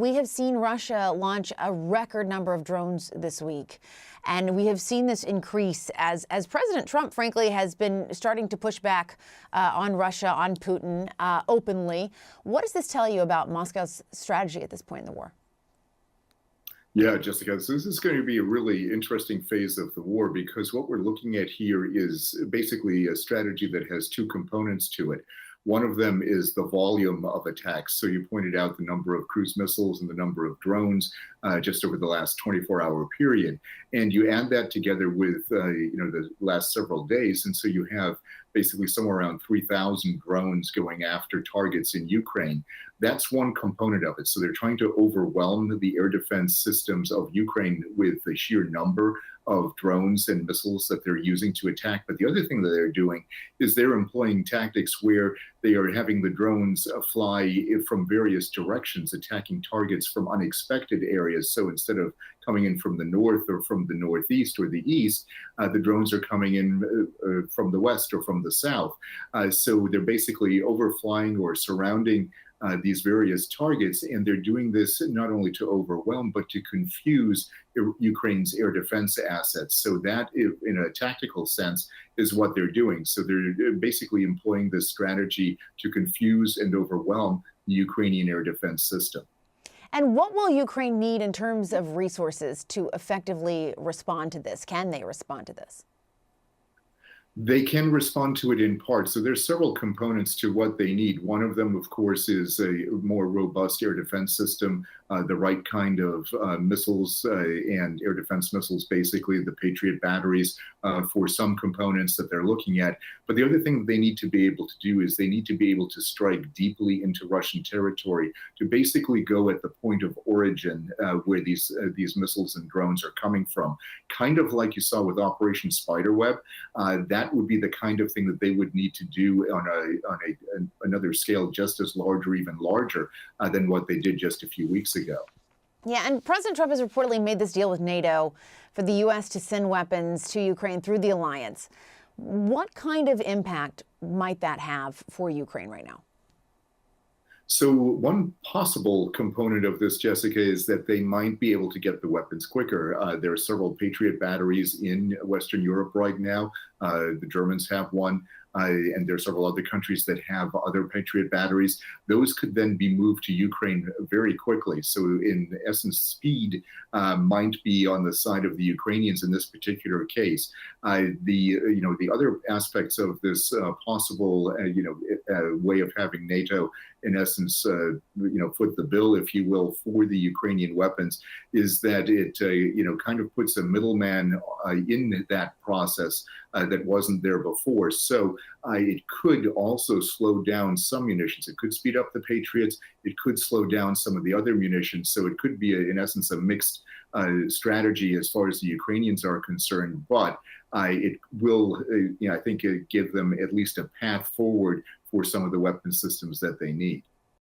We have seen Russia launch a record number of drones this week. And we have seen this increase as President Trump, frankly, has been starting to push back on Russia, on Putin openly. What does this tell you about Moscow's strategy at this point in the war? Yeah, Jessica, so this is going to be a really interesting phase of the war because what we're looking at here is basically a strategy that has two components to it. One of them is the volume of attacks. So you pointed out the number of cruise missiles and the number of drones just over the last 24-hour period. And you add that together with, the last several days. And so you have basically somewhere around 3,000 drones going after targets in Ukraine. That's one component of it. So they're trying to overwhelm the air defense systems of Ukraine with the sheer number of drones and missiles that they're using to attack. But the other thing that they're doing is they're employing tactics where they are having the drones fly from various directions, attacking targets from unexpected areas. So instead of coming in from the north or from the northeast or the east, the drones are coming in from the west or from the south. So they're basically overflying or surrounding these various targets, and they're doing this not only to overwhelm, but to confuse Ukraine's air defense assets. So that, in a tactical sense, is what they're doing. So they're basically employing this strategy to confuse and overwhelm the Ukrainian air defense system. And what will Ukraine need in terms of resources to effectively respond to this? Can they respond to this? They can respond to it in part. So there's several components to what they need. One of them, of course, is a more robust air defense system, the right kind of missiles and air defense missiles, basically the Patriot batteries for some components that they're looking at. But the other thing that they need to be able to do is they need to be able to strike deeply into Russian territory to basically go at the point of origin where these missiles and drones are coming from. Kind of like you saw with Operation Spiderweb, that would be the kind of thing that they would need to do on another scale just as large or even larger than what they did just a few weeks ago. Yeah, and President Trump has reportedly made this deal with NATO for the U.S. to send weapons to Ukraine through the alliance. What kind of impact might that have for Ukraine right now? So one possible component of this, Jessica, is that they might be able to get the weapons quicker. There are several Patriot batteries in Western Europe right now. The Germans have one, and there are several other countries that have other Patriot batteries. Those could then be moved to Ukraine very quickly. So in essence, speed might be on the side of the Ukrainians in this particular case. The other aspects of this possible way of having NATO in essence, foot the bill, if you will, for the Ukrainian weapons, is that it, kind of puts a middleman in that process that wasn't there before. So it could also slow down some munitions. It could speed up the Patriots. It could slow down some of the other munitions. So it could be, in essence, a mixed strategy as far as the Ukrainians are concerned. But it will, I think, give them at least a path forward for some of the weapon systems that they need.